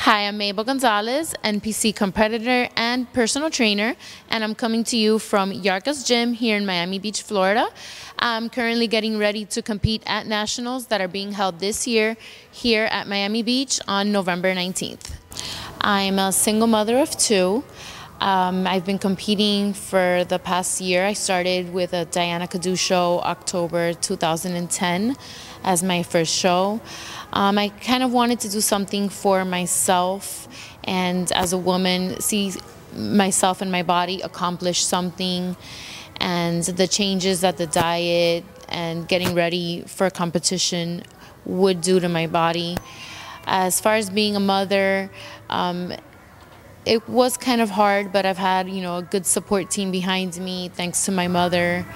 Hi, I'm Mabel Gonzalez, NPC competitor and personal trainer, and I'm coming to you from Jarka's gym here in Miami Beach, Florida. I'm currently getting ready to compete at Nationals that are being held this year here at Miami Beach on November 19th. I'm a single mother of two. I've been competing for the past year. I started with a Diana Cadu show October 2010 as my first show. I kind of wanted to do something for myself and as a woman see myself and my body accomplish something, and the changes that the diet and getting ready for competition would do to my body. As far as being a mother, it was kind of hard, but I've had, a good support team behind me thanks to my mother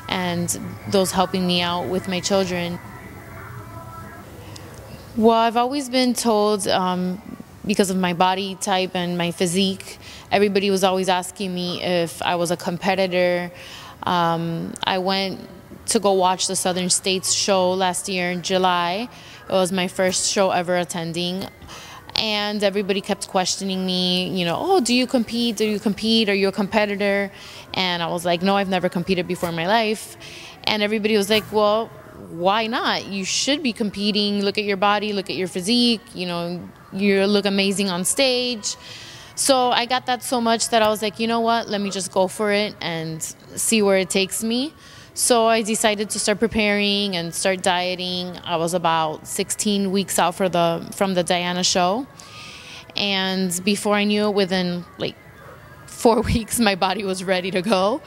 and those helping me out with my children. Well, I've always been told, because of my body type and my physique, everybody was always asking me if I was a competitor. I went to go watch the Southern States show last year in July. It was my first show ever attending. And everybody kept questioning me, oh, do you compete? Do you compete? Are you a competitor? And I was like, no, I've never competed before in my life. And everybody was like, well, why not? You should be competing. Look at your body, look at your physique, you look amazing on stage. So I got that so much that I was like, you know what, let me just go for it and see where it takes me. So I decided to start preparing and start dieting. I was about 16 weeks out from the Diana show. And before I knew it, within like 4 weeks, my body was ready to go.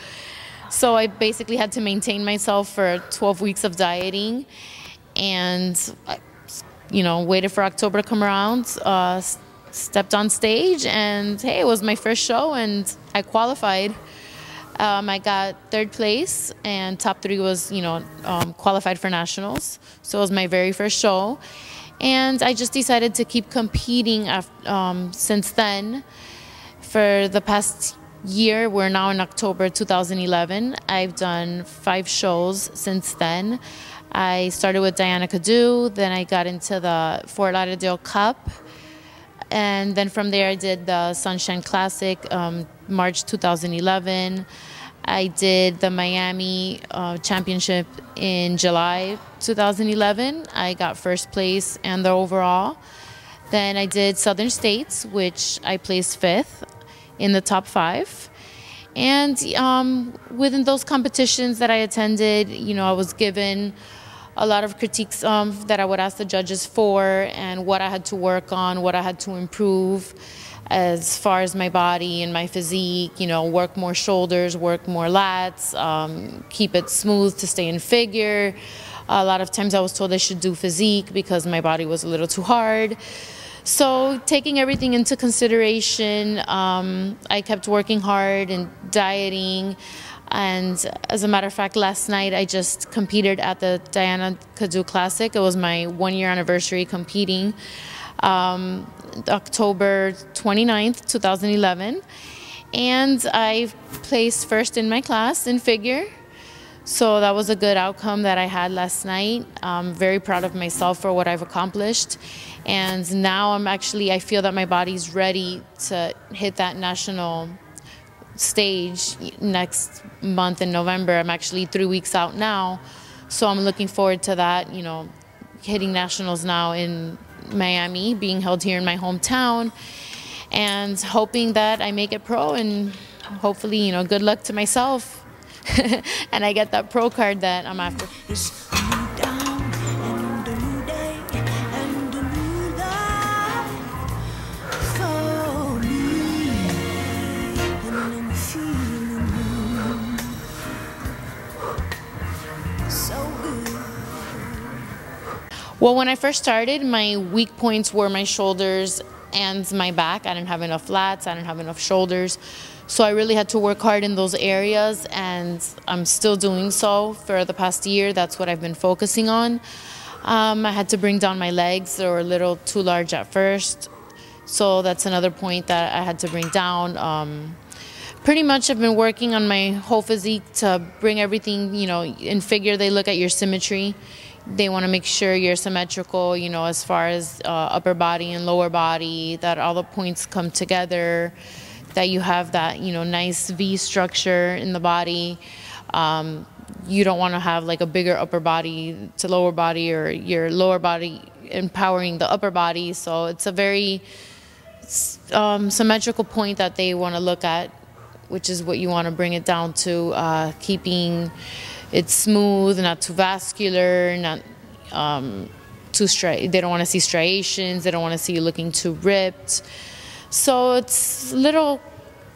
So I basically had to maintain myself for 12 weeks of dieting and, waited for October to come around, stepped on stage, and hey, it was my first show and I qualified. I got third place, and top three was, qualified for Nationals. So it was my very first show. And I just decided to keep competing since then. For the past year, we're now in October 2011. I've done 5 shows since then. I started with Diana Cadu, then I got into the Fort Lauderdale Cup. And then from there, I did the Sunshine Classic, March 2011. I did the Miami Championship in July 2011. I got first place and the overall. Then I did Southern States, which I placed 5th in the top 5. And within those competitions that I attended, I was given a lot of critiques that I would ask the judges for, and what I had to work on, what I had to improve as far as my body and my physique, work more shoulders, work more lats, keep it smooth to stay in figure. A lot of times I was told I should do physique because my body was a little too hard. So taking everything into consideration, I kept working hard and dieting. And as a matter of fact, last night I just competed at the Diana Cadu Classic. It was my 1-year anniversary competing, October 29th, 2011. And I placed first in my class in figure. So that was a good outcome that I had last night. I'm very proud of myself for what I've accomplished. And now I feel that my body's ready to hit that national stage next month in November. I'm actually 3 weeks out now, so I'm looking forward to that, hitting Nationals now in Miami, being held here in my hometown, and hoping that I make it pro, and hopefully, good luck to myself and I get that pro card that I'm after. Well, when I first started, my weak points were my shoulders and my back. I didn't have enough lats, I didn't have enough shoulders. So I really had to work hard in those areas, and I'm still doing so for the past year. That's what I've been focusing on. I had to bring down my legs. They were a little too large at first. So that's another point that I had to bring down. Pretty much I've been working on my whole physique to bring everything, in figure. They look at your symmetry. They want to make sure you're symmetrical, you know, as far as upper body and lower body, that all the points come together, that you have that, you know, nice V structure in the body. You don't want to have like a bigger upper body to lower body, or your lower body empowering the upper body. So it's a very symmetrical point that they want to look at, which is what you want to bring it down to, keeping it smooth, not too vascular, not too they don't want to see striations, they don't want to see you looking too ripped. So it's a little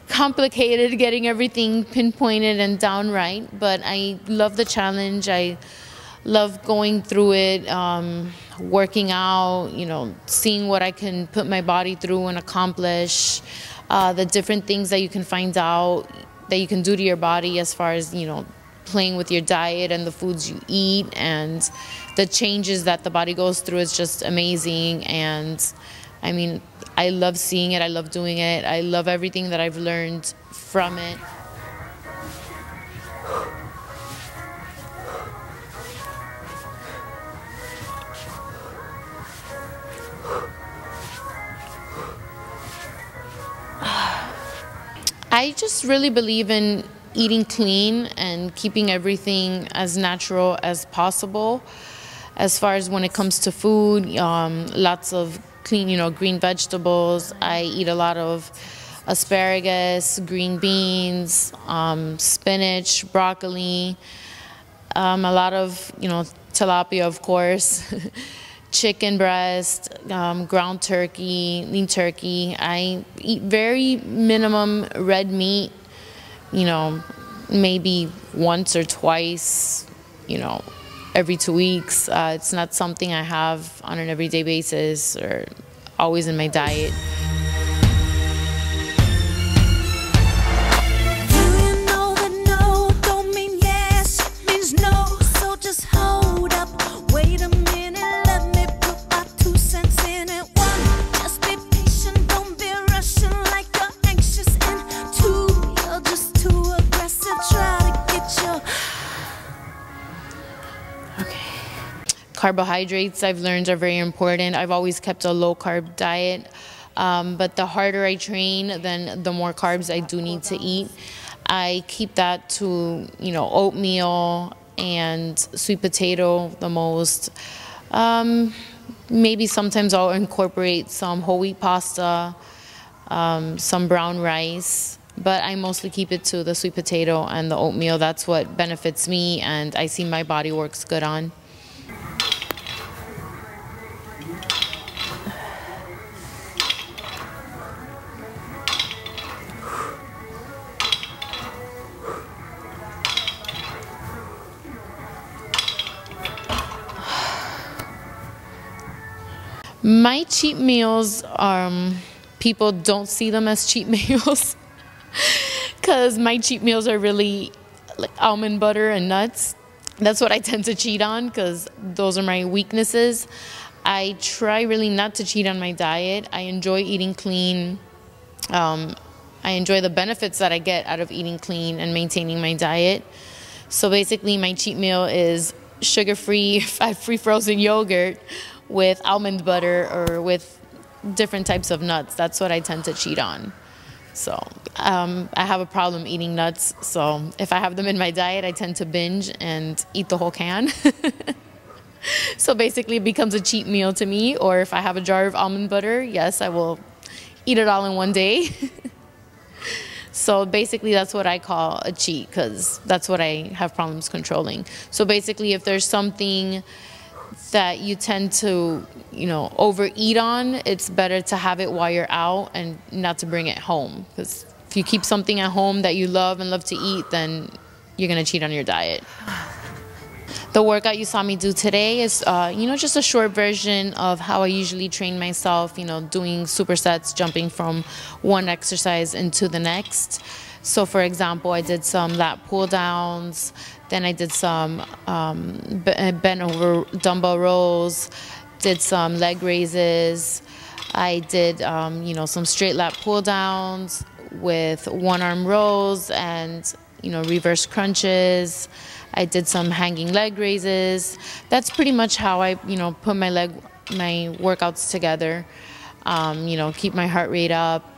complicated getting everything pinpointed and down right, but I love the challenge. I love going through it, working out, you know, seeing what I can put my body through and accomplish, the different things that you can find out that you can do to your body as far as, you know, playing with your diet and the foods you eat, and the changes that the body goes through is just amazing. And I mean, I love seeing it, I love doing it, I love everything that I've learned from it. I just really believe in eating clean and keeping everything as natural as possible. As far as when it comes to food, lots of clean, you know, green vegetables. I eat a lot of asparagus, green beans, spinach, broccoli, a lot of, you know, tilapia, of course, chicken breast, ground turkey, lean turkey. I eat very minimum red meat, you know, maybe once or twice, you know, every 2 weeks. It's not something I have on an everyday basis or always in my diet. Carbohydrates, I've learned, are very important. I've always kept a low-carb diet, but the harder I train, then the more carbs I do need to eat. I keep that to, you know, oatmeal and sweet potato the most. Maybe sometimes I'll incorporate some whole wheat pasta, some brown rice, but I mostly keep it to the sweet potato and the oatmeal. That's what benefits me, and I see my body works good on. My cheat meals, people don't see them as cheat meals because my cheat meals are really like almond butter and nuts. That's what I tend to cheat on because those are my weaknesses. I try really not to cheat on my diet. I enjoy eating clean. I enjoy the benefits that I get out of eating clean and maintaining my diet. So basically my cheat meal is sugar-free, fat-free frozen yogurt with almond butter or with different types of nuts. That's what I tend to cheat on. So I have a problem eating nuts. So if I have them in my diet, I tend to binge and eat the whole can. So basically it becomes a cheat meal to me. Or if I have a jar of almond butter, yes, I will eat it all in one day. So basically that's what I call a cheat, because that's what I have problems controlling. So basically if there's something that you tend to, you know, overeat on, it's better to have it while you're out and not to bring it home. Because if you keep something at home that you love and love to eat, then you're going to cheat on your diet. The workout you saw me do today is, you know, just a short version of how I usually train myself, you know, doing supersets, jumping from one exercise into the next. So for example, I did some lat pull downs, then I did some bent over dumbbell rows, did some leg raises. I did, you know, some straight lat pull downs with one arm rows and, you know, reverse crunches. I did some hanging leg raises. That's pretty much how I, put my workouts together. Keep my heart rate up,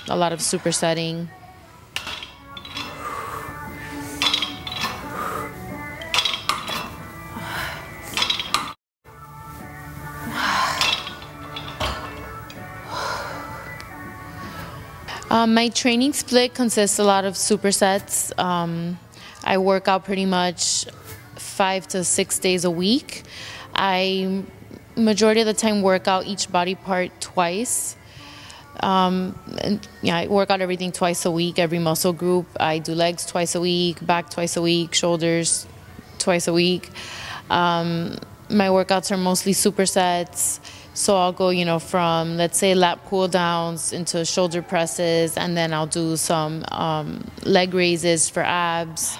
a lot of supersetting. My training split consists a lot of supersets. I work out pretty much 5 to 6 days a week. I majority of the time work out each body part twice. I work out everything twice a week, every muscle group. I do legs twice a week, back twice a week, shoulders twice a week. My workouts are mostly supersets. So I'll go, from, let's say, lat pull downs into shoulder presses, and then I'll do some leg raises for abs.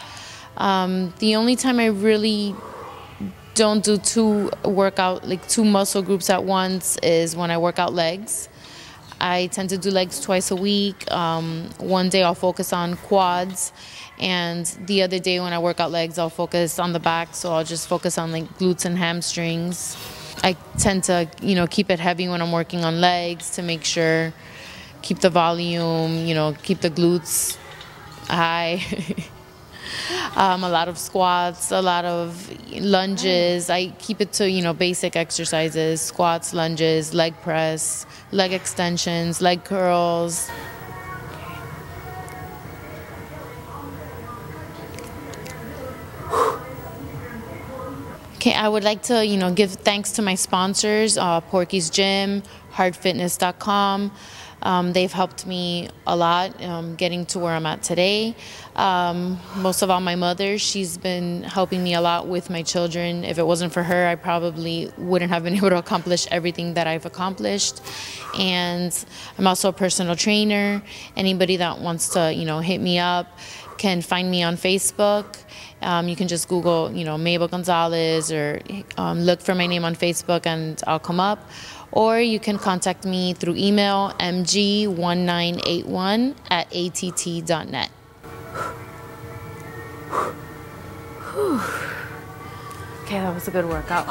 The only time I really don't do two muscle groups at once is when I work out legs. I tend to do legs twice a week. One day I'll focus on quads, and the other day when I work out legs, I'll focus on the back. So I'll just focus on glutes and hamstrings. I tend to, keep it heavy when I'm working on legs to make sure, keep the volume, keep the glutes high. A lot of squats, a lot of lunges. I keep it to, basic exercises, squats, lunges, leg press, leg extensions, leg curls. Okay, I would like to, give thanks to my sponsors, Porky's Gym, HeartFitness.com. They've helped me a lot getting to where I'm at today. Most of all, my mother, she's been helping me a lot with my children. If it wasn't for her, I probably wouldn't have been able to accomplish everything that I've accomplished. And I'm also a personal trainer. Anybody that wants to, hit me up can find me on Facebook. You can just Google, Mabel Gonzalez, or look for my name on Facebook and I'll come up. Or you can contact me through email, mg1981@att.net. Okay, that was a good workout.